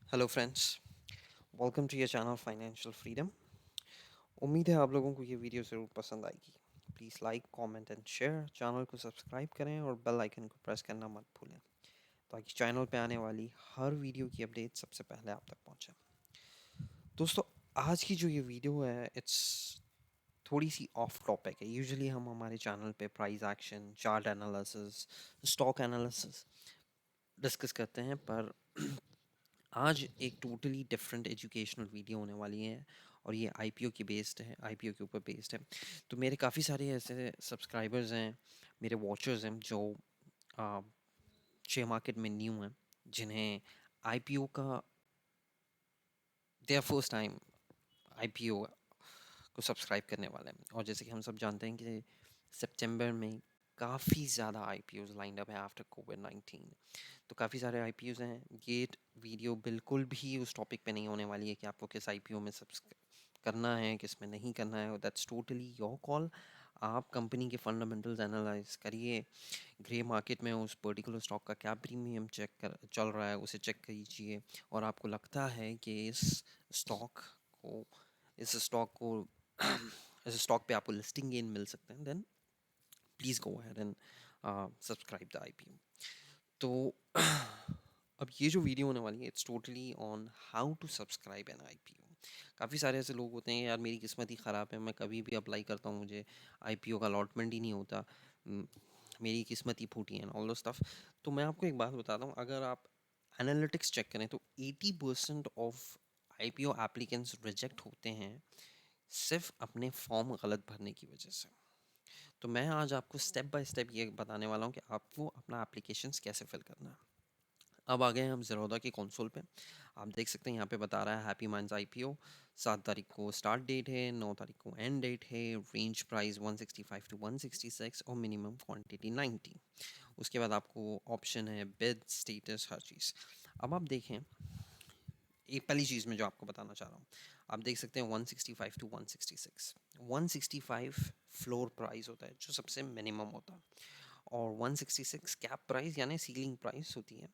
Hello friends, welcome to your channel financial freedom. उम्मीद है आप लोगों को ये वीडियो ज़रूर पसंद आएगी। Please like, comment and share. Channel को सब्सक्राइब करें और बेल आइकन को प्रेस करना मत भूलें ताकि चैनल पे आने वाली हर वीडियो की अपडेट सबसे पहले आप तक पहुंचे। दोस्तों, आज की जो ये वीडियो है इट्स थोड़ी सी ऑफ टॉपिक है। यूजुअली हम हमारे चैनल पे price action, chart analysis, stock analysis discuss करते हैं, पर आज एक टोटली डिफरेंट एजुकेशनल वीडियो होने वाली है और ये आईपीओ की बेस्ड है, आईपीओ के ऊपर बेस्ड है। तो मेरे काफ़ी सारे ऐसे सब्सक्राइबर्स हैं, मेरे वॉचर्स हैं जो शेयर मार्केट में न्यू हैं, जिन्हें आईपीओ का देयर फर्स्ट टाइम आईपीओ को सब्सक्राइब करने वाले हैं। और जैसे कि हम सब जानते हैं कि सितंबर में काफ़ी ज़्यादा आईपीओज लाइंड अप है आफ्टर कोविड-19। तो काफ़ी सारे आईपीओज हैं। ये वीडियो बिल्कुल भी उस टॉपिक पे नहीं होने वाली है कि आपको किस आईपीओ में सब्सक्राइब करना है, किस में नहीं करना है। That's totally your call. आप कंपनी के फंडामेंटल्स एनालाइज करिए, ग्रे मार्केट में उस पर्टिकुलर स्टॉक का क्या प्रीमियम चेक कर चल रहा है उसे चेक कीजिए, और आपको लगता है कि स्टॉक को स्टॉक को इस स्टॉक पे आपको लिस्टिंग गेन मिल सकते हैं, then please go ahead and subscribe the IPO. तो अब ये जो वीडियो होने वाली है it's totally on how to subscribe an IPO. काफ़ी सारे ऐसे लोग होते हैं, यार मेरी किस्मत ही ख़राब है, मैं कभी भी अप्लाई करता हूँ मुझे आईपीओ का अलॉटमेंट ही नहीं होता, मेरी किस्मत ही फूटी है ऑल दो स्टफ। तो मैं आपको एक बात बताता हूँ, अगर आप एनालिटिक्स चेक करें तो 80% ऑफ आईपीओ एप्लीकेंट्स रिजेक्ट होते हैं सिर्फ अपने फॉर्म गलत भरने की वजह से। तो मैं आज आपको स्टेप बाय स्टेप ये बताने वाला हूँ कि आपको अपना एप्लीकेशंस कैसे फिल करना है। अब आ गए हम ज़ीरोधा की कंसोल पे। आप देख सकते हैं यहाँ पे बता रहा है हैप्पी माइंड्स आईपीओ। 7 तारीख को स्टार्ट डेट है, 9 तारीख को एंड डेट है, रेंज प्राइस 165 टू 166 और मिनिमम क्वांटिटी 90। उसके बाद आपको ऑप्शन है बिड, स्टेटस, हर चीज़। अब आप देखें, एक पहली चीज़ में जो आपको बताना चाह रहा हूँ, आप देख सकते हैं 165 टू 166। 165 फ्लोर प्राइस होता है जो सबसे मिनिमम होता है, और 166 कैप प्राइस यानी सीलिंग प्राइस होती है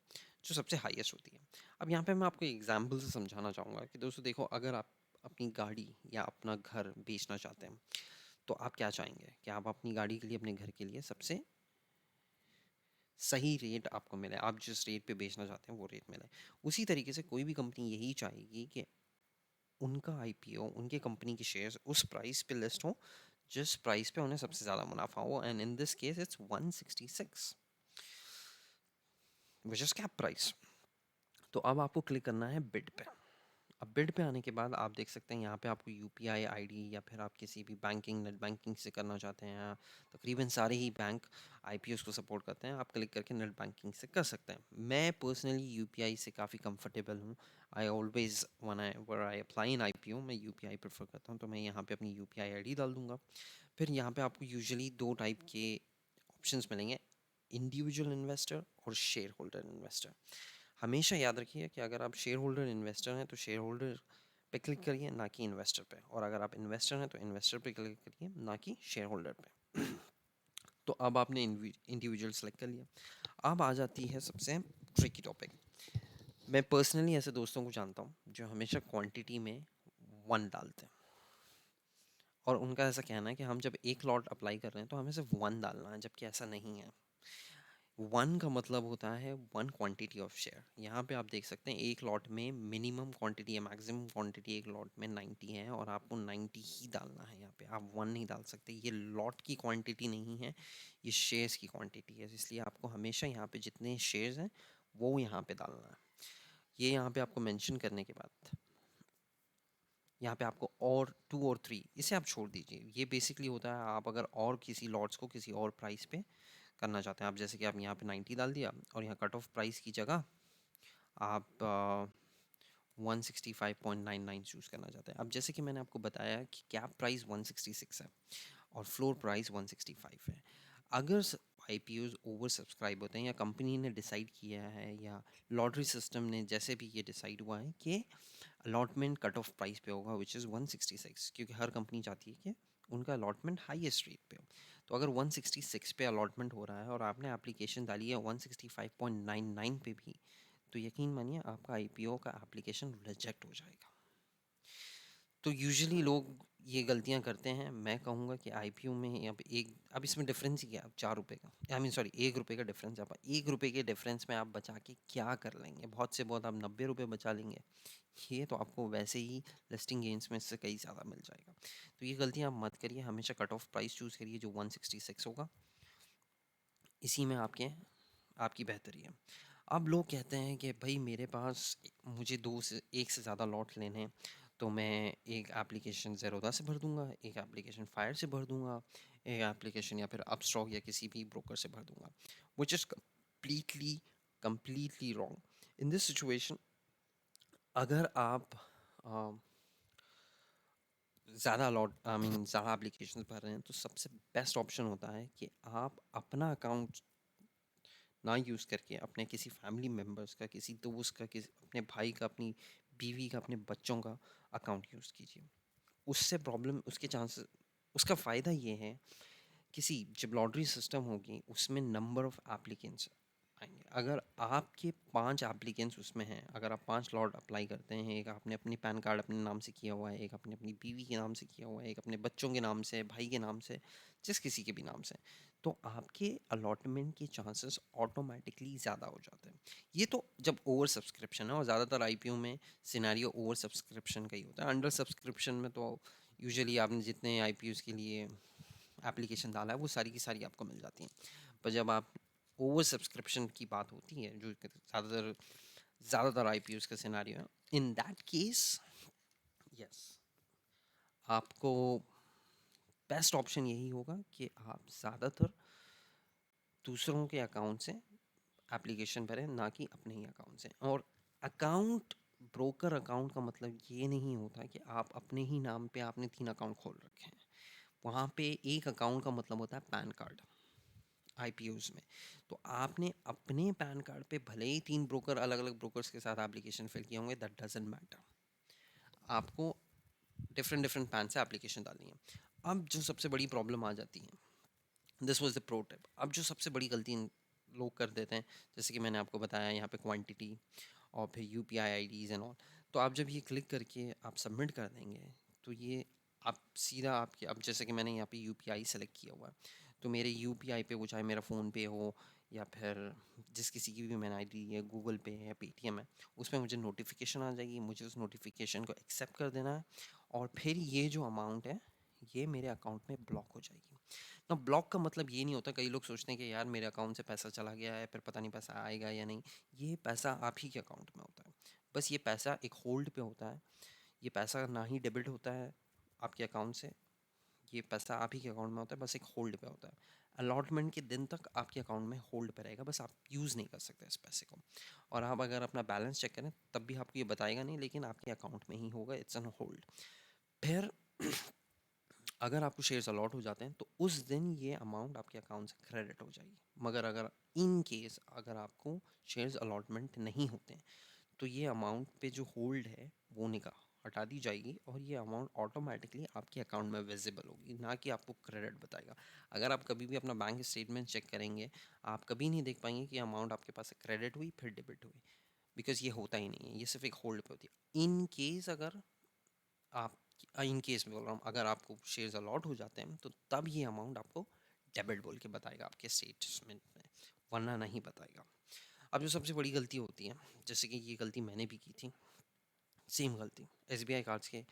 जो सबसे हाईएस्ट होती है। अब यहाँ पे मैं आपको एग्जांपल से समझाना चाहूँगा कि दोस्तों देखो, अगर आप अपनी गाड़ी या अपना घर बेचना चाहते हैं तो आप क्या चाहेंगे कि आप अपनी गाड़ी के लिए, अपने घर के लिए सबसे सही रेट आपको मिले, आप जिस रेट पे बेचना चाहते हैं वो रेट मिले। उसी तरीके से कोई भी कंपनी यही चाहेगी कि उनका आईपीओ, उनके कंपनी के शेयर्स उस प्राइस पे लिस्ट हो जिस प्राइस पे उन्हें सबसे ज़्यादा मुनाफा हो, and in this case it's 166 which is cap price. तो अब आपको क्लिक करना है बिड पे। अब बिड पे आने के बाद आप देख सकते हैं यहाँ पे आपको यूपीआई आईडी या फिर आप किसी भी बैंकिंग, नेट बैंकिंग से करना चाहते हैं, तकरीबन सारे ही बैंक आईपीओस को सपोर्ट करते हैं, आप क्लिक करके नेट बैंकिंग से कर सकते हैं। मैं पर्सनली यूपीआई से काफ़ी कंफर्टेबल हूँ। I always one I apply in IPO मैं यूपीआई प्रेफर करता हूँ। तो मैं यहाँ पे अपनी यूपीआई आईडी डाल दूंगा। फिर यहाँ पे आपको यूजुअली दो टाइप के ऑप्शंस मिलेंगे, इंडिविजुअल इन्वेस्टर और शेयर होल्डर इन्वेस्टर। हमेशा याद रखिए कि अगर आप शेयर होल्डर इन्वेस्टर हैं तो शेयर होल्डर पे क्लिक करिए, ना कि इन्वेस्टर पे, और अगर आप इन्वेस्टर हैं तो इन्वेस्टर पे क्लिक करिए, ना कि शेयर होल्डर पे। तो अब आपने इंडिविजुअल सेलेक्ट कर लिया। अब आ जाती है सबसे ट्रिकी टॉपिक। मैं पर्सनली ऐसे दोस्तों को जानता हूँ जो हमेशा क्वांटिटी में 1 डालते हैं, और उनका ऐसा कहना है कि हम जब एक लॉट अप्लाई कर रहे हैं तो हमें सिर्फ 1 डालना है, जबकि ऐसा नहीं है। 1 का मतलब होता है 1 क्वांटिटी ऑफ शेयर। यहाँ पे आप देख सकते हैं एक लॉट में मिनिमम क्वांटिटी या मैक्सिमम क्वांटिटी एक लॉट में 90 है, और आपको 90 ही डालना है। यहाँ पे आप 1 नहीं डाल सकते। ये लॉट की क्वांटिटी नहीं है, ये शेयर्स की क्वांटिटी है, इसलिए आपको हमेशा यहाँ पे जितने शेयर्स हैं वो यहाँ पे डालना है। ये यहाँ पे आपको मेंशन करने के बाद यहाँ पे आपको और 2 और 3 इसे आप छोड़ दीजिए। ये बेसिकली होता है आप अगर और किसी लॉट्स को किसी और प्राइस पे करना चाहते हैं। आप जैसे कि आप यहाँ पे 90 डाल दिया, और यहाँ कट ऑफ प्राइस की जगह आप 165.99 चूज़ करना चाहते हैं। अब जैसे कि मैंने आपको बताया कि कैप प्राइस 166 है और फ्लोर प्राइस 165 है। अगर आईपीओज ओवर सब्सक्राइब होते हैं, या कंपनी ने डिसाइड किया है, या लॉटरी सिस्टम ने जैसे भी ये डिसाइड हुआ है कि अलॉटमेंट कट ऑफ प्राइस पे होगा विच इज़ 166, क्योंकि हर कंपनी चाहती है कि उनका अलॉटमेंट हाईएस्ट रेट पे हो। तो अगर 166 पे अलॉटमेंट हो रहा है और आपने एप्लीकेशन डाली है 165.99 पे भी, तो यकीन मानिए आपका आईपीओ का एप्लीकेशन रिजेक्ट हो जाएगा। तो यूजुअली लोग ये गलतियां करते हैं। मैं कहूँगा कि आईपीओ में अब इसमें डिफरेंस ही क्या है, 4 रुपये का, आई मीन सॉरी 1 रुपये का डिफरेंस। आप 1 रुपये के डिफरेंस में आप बचा के क्या कर लेंगे? बहुत से बहुत आप 90 रुपये बचा लेंगे। ये तो आपको वैसे ही लिस्टिंग गेन्स में इससे कई ज़्यादा मिल जाएगा। तो ये गलतियाँ आप मत करिए। हमेशा कट ऑफ प्राइस चूज़ करिए जो 166 होगा, इसी में आपकी बेहतरी है। अब लोग कहते हैं कि भाई मेरे पास मुझे एक से ज़्यादा लॉट लेने हैं, तो मैं एक एप्लीकेशन ज़ेरोदा से भर दूंगा, एक एप्लीकेशन फायर से भर दूंगा, एक एप्लीकेशन या फिर अपस्टॉक या किसी भी ब्रोकर से भर दूंगा, which is completely wrong. In this situation अगर आप ज़्यादा ज़्यादा एप्लीकेशन भर रहे हैं, तो सबसे बेस्ट ऑप्शन होता है कि आप अपना अकाउंट ना यूज़ करके अपने किसी फैमिली मेम्बर्स का, किसी दोस्त का, किसी अपने भाई का, अपनी बीवी का, अपने बच्चों का अकाउंट यूज़ कीजिए। उससे प्रॉब्लम उसके चांसेस उसका फ़ायदा ये है, किसी जब लॉटरी सिस्टम होगी उसमें नंबर ऑफ़ एप्लीकेंट्स आएंगे। अगर आपके 5 एप्लीकेंट्स उसमें हैं, अगर आप 5 लॉट अप्लाई करते हैं, एक आपने अपनी पैन कार्ड अपने नाम से किया हुआ है, एक आपने अपनी बीवी के नाम से किया हुआ है, एक अपने बच्चों के नाम से, भाई के नाम से, जिस किसी के भी नाम से, तो आपके अलॉटमेंट के चांसेस ऑटोमेटिकली ज़्यादा हो जाते हैं। ये तो जब ओवर सब्सक्रिप्शन है, और ज़्यादातर आईपीओ में सिनेरियो ओवर सब्सक्रिप्शन का ही होता है। अंडर सब्सक्रिप्शन में तो यूजुअली आपने जितने आईपीओज़ के लिए एप्लीकेशन डाला है वो सारी की सारी आपको मिल जाती हैं। पर जब आप ओवर सब्सक्रिप्शन की बात होती है, जो ज़्यादातर आईपीओज़ का सिनेरियो है, इन दैट केस यस, आपको बेस्ट ऑप्शन यही होगा कि आप ज़्यादातर दूसरों के अकाउंट से एप्लीकेशन भरें, ना कि अपने ही अकाउंट से। और अकाउंट ब्रोकर अकाउंट का मतलब ये नहीं होता कि आप अपने ही नाम पे आपने 3 अकाउंट खोल रखे हैं। वहाँ पे एक अकाउंट का मतलब होता है पैन कार्ड आईपीओज़ में। तो आपने अपने पैन कार्ड पे भले ही 3 ब्रोकर, अलग अलग ब्रोकर्स के साथ एप्लीकेशन फिल किए होंगे, दैट डजंट मैटर। आपको डिफरेंट डिफरेंट पैन से एप्लीकेशन डालनी है। अब जो सबसे बड़ी प्रॉब्लम आ जाती है, this was the pro tip. अब जो सबसे बड़ी गलती लोग कर देते हैं, जैसे कि मैंने आपको बताया यहाँ पे क्वांटिटी और फिर यूपीआई आईडीज़ एंड ऑल। तो आप जब ये क्लिक करके आप सबमिट कर देंगे, तो ये आप सीधा आपके, अब जैसे कि मैंने यहाँ पे यूपीआई सेलेक्ट किया हुआ है, तो मेरे यूपीआई पे, वो चाहे मेरा फ़ोन पे हो या फिर जिस किसी की भी मैंने आईडी है, गूगल पे है या पेटीएम है, उसमें मुझे नोटिफिकेशन आ जाएगी। मुझे उस नोटिफिकेशन को एक्सेप्ट कर देना है, और फिर ये जो अमाउंट है ये मेरे अकाउंट में ब्लॉक हो जाएगी। ना ब्लॉक का मतलब ये नहीं होता, कई लोग सोचते हैं कि यार मेरे अकाउंट से पैसा चला गया है, फिर पता नहीं पैसा आएगा या नहीं। ये पैसा आप ही के अकाउंट में होता है, बस ये पैसा एक होल्ड पे होता है। ये पैसा ना ही डेबिट होता है आपके अकाउंट से, ये पैसा आप ही के अकाउंट में होता है, बस एक होल्ड पे होता है। अलॉटमेंट के दिन तक आपके अकाउंट में होल्ड पे रहेगा, बस आप यूज़ नहीं कर सकते इस पैसे को। और आप अगर अपना बैलेंस चेक करें तब भी आपको ये बताएगा नहीं, लेकिन आपके अकाउंट में ही होगा, इट्स एन होल्ड। फिर अगर आपको शेयर्स अलॉट हो जाते हैं तो उस दिन ये अमाउंट आपके अकाउंट से क्रेडिट हो जाएगी। मगर अगर इन केस अगर आपको शेयर्स अलॉटमेंट नहीं होते हैं, तो ये अमाउंट पे जो होल्ड है वो निकाल हटा दी जाएगी, और ये अमाउंट ऑटोमेटिकली आपके अकाउंट में विजिबल होगी, ना कि आपको क्रेडिट बताएगा। अगर आप कभी भी अपना बैंक स्टेटमेंट चेक करेंगे, आप कभी नहीं देख पाएंगे कि अमाउंट आपके पास से क्रेडिट हुई फिर डेबिट हुई, बिकॉज ये होता ही नहीं है, ये सिर्फ एक होल्ड पे होती है। आप इन केस में बोल रहा हूँ, अगर आपको शेयर्स अलॉट हो जाते हैं तो तब ये अमाउंट आपको डेबिट बोल के बताएगा आपके स्टेटमेंट में, वरना नहीं बताएगा। अब जो सबसे बड़ी गलती होती है, जैसे कि ये गलती मैंने भी की थी, सेम गलती एसबीआई कार्ड्स के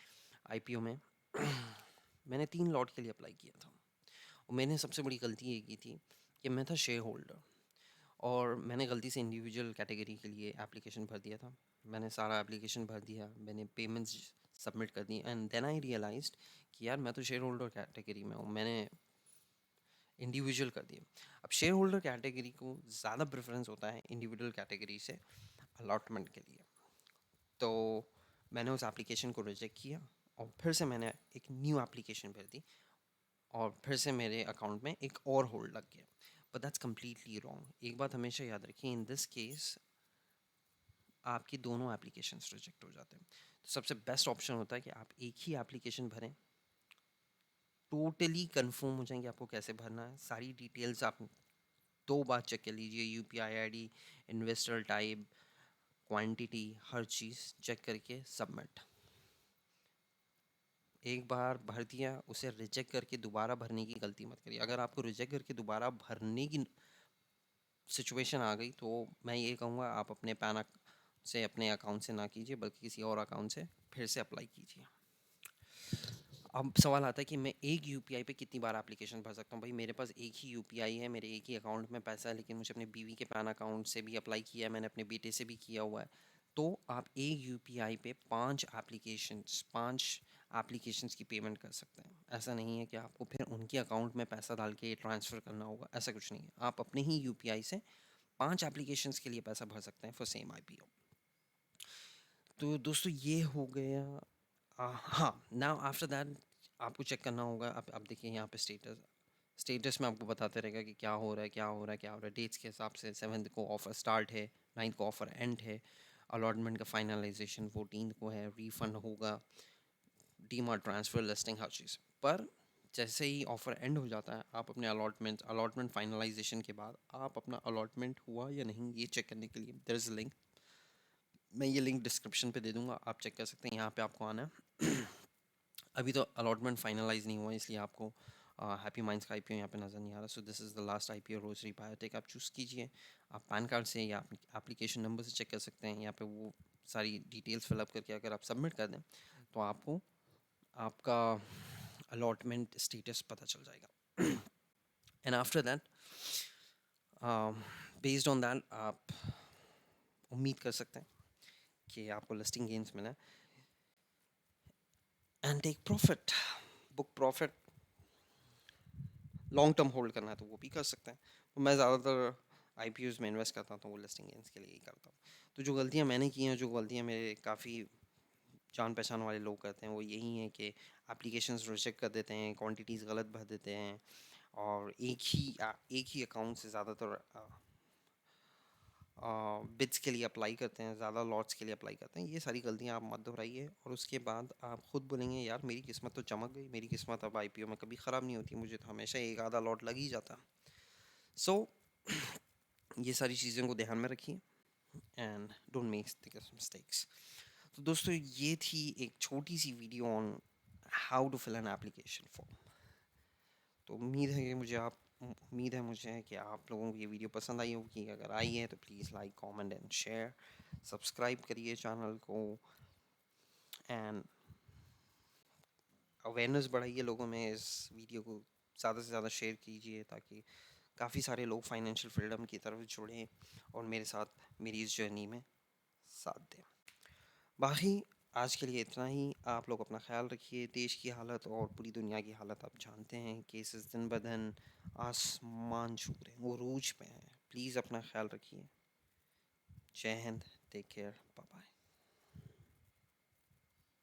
आईपीओ में मैंने 3 लॉट के लिए अप्लाई किया था, और मैंने सबसे बड़ी गलती ये की थी कि मैं था शेयर होल्डर, और मैंने गलती से इंडिविजुअल कैटेगरी के लिए एप्लीकेशन भर दिया था। मैंने सारा एप्लीकेशन भर दिया, मैंने पेमेंट्स सबमिट कर दी, एंड देन आई रियलाइज्ड कि यार मैं तो शेयर होल्डर कैटेगरी में हूँ, मैंने इंडिविजुअल कर दिया। अब शेयर होल्डर कैटेगरी को ज़्यादा प्रेफरेंस होता है इंडिविजुअल कैटेगरी से अलॉटमेंट के लिए। तो मैंने उस एप्लीकेशन को रिजेक्ट किया, और फिर से मैंने एक न्यू एप्लीकेशन भर दी, और फिर से मेरे अकाउंट में एक और होल्ड लग गया। But that's completely wrong. एक बात हमेशा याद रखिए, इन दिस केस आपकी दोनों एप्लीकेशंस रिजेक्ट हो जाते हैं। तो सबसे बेस्ट ऑप्शन होता है कि आप एक ही एप्लीकेशन भरें, टोटली कंफर्म हो जाएंगे आपको कैसे भरना है, सारी डिटेल्स आप 2 बार चेक कर लीजिए, UPI ID, investor type, quantity, हर चीज़ चेक करके सबमिट। एक बार भर दिया, उसे रिजेक्ट करके दोबारा भरने की गलती मत करिए। अगर आपको रिजेक्ट करके दोबारा भरने की सिचुएशन आ गई तो मैं ये कहूँगा आप अपने पैन से, अपने अकाउंट से ना कीजिए, बल्कि किसी और अकाउंट से फिर से अप्लाई कीजिए। अब सवाल आता है कि मैं एक यूपीआई पे कितनी बार एप्लीकेशन भर सकता हूँ। भाई मेरे पास एक ही यूपीआई है, मेरे एक ही अकाउंट में पैसा है, लेकिन मुझे अपने बीवी के पैन अकाउंट से भी अप्लाई किया है, मैंने अपने बेटे से भी किया हुआ है। तो आप एक यूपीआई पे 5 एप्लीकेशंस की पेमेंट कर सकते हैं। ऐसा नहीं है कि आपको फिर उनके अकाउंट में पैसा डाल के ट्रांसफ़र करना होगा, ऐसा कुछ नहीं है। आप अपने ही यूपीआई से 5 एप्लीकेशंस के लिए पैसा भर सकते हैं फॉर सेम आईपीओ। तो दोस्तों ये हो गया। हाँ, नाउ आफ्टर दैट आपको चेक करना होगा। आप देखिए यहाँ पे स्टेटस में आपको बताते रहेगा कि क्या हो रहा है, क्या हो रहा है, क्या हो रहा है। डेट्स के हिसाब से 7th को ऑफ़र स्टार्ट है, 9th को ऑफ़र एंड है, अलॉटमेंट का फाइनलाइजेशन 14th को है, रिफ़ंड होगा, डीमार्ट ट्रांसफ़र, लिस्टिंग, हर चीज़। पर जैसे ही ऑफ़र एंड हो जाता है, आप अपने अलॉटमेंट फाइनलाइजेशन के बाद आप अपना अलॉटमेंट हुआ या नहीं ये चेक करने के लिए देयर इज़ अ लिंक। मैं ये लिंक डिस्क्रिप्शन पे दे दूँगा, आप चेक कर सकते हैं। यहाँ पे आपको आना है। अभी तो अलॉटमेंट फाइनलाइज नहीं हुआ, इसलिए आपको हैप्पी माइंड्स का आईपीओ यहाँ पे नज़र नहीं आ रहा। So this is the last IPO rosary biotech. आप चूज़ कीजिए। आप पैन कार्ड से या एप्लीकेशन नंबर से चेक कर सकते हैं। यहाँ पे वो सारी डिटेल्स फिलअप करके अगर आप सबमिट कर दें तो आपको आपका अलॉटमेंट स्टेटस पता चल जाएगा। And after that based on that आप उम्मीद कर सकते हैं कि आपको लिस्टिंग गेन्स मिला and take profit, book profit. Long term hold करना है तो वो भी कर सकते हैं। तो मैं ज़्यादातर आईपीओज में इन्वेस्ट करता हूँ तो वो लिस्टिंग गेन्स के लिए ही करता हूँ। तो जो गलतियाँ मैंने की हैं, जो गलतियाँ मेरे काफ़ी जान पहचान वाले लोग करते हैं, वो यही है कि एप्लीकेशंस रिजेक्ट कर देते हैं, क्वांटिटीज़ गलत भर देते हैं, और एक ही अकाउंट से ज़्यादातर बिड्स के लिए अप्लाई करते हैं, ज़्यादा लॉट्स के लिए अप्लाई करते हैं। ये सारी गलतियाँ आप मत दोहराइए, और उसके बाद आप खुद बोलेंगे यार मेरी किस्मत तो चमक गई, मेरी किस्मत अब आईपीओ में कभी ख़राब नहीं होती, मुझे तो हमेशा एक आधा लॉट लग ही जाता। सो ये सारी चीज़ों को ध्यान में रखिए एंड डोंट मेक मिस्टेक्स। तो दोस्तों ये थी एक छोटी सी video on how to fill an application form. तो उम्मीद है मुझे कि आप लोगों को ये वीडियो पसंद आई होगी। अगर आई है तो please like, comment and share, subscribe करिए चैनल को, एंड अवेयरनेस बढ़ाइए लोगों में। इस वीडियो को ज़्यादा से ज़्यादा शेयर कीजिए ताकि काफ़ी सारे लोग फाइनेंशियल फ्रीडम की तरफ जुड़ें और मेरे साथ मेरी इस जर्नी में साथ दें। बाकी आज के लिए इतना ही। आप लोग अपना ख्याल रखिए। देश की हालत और पूरी दुनिया की हालत आप जानते हैं, केसेस दिन ब दिन आसमान छू रहे हैं, वो रूज पे हैं। प्लीज़ अपना ख्याल रखिए। Jai Hind, take care, bye bye.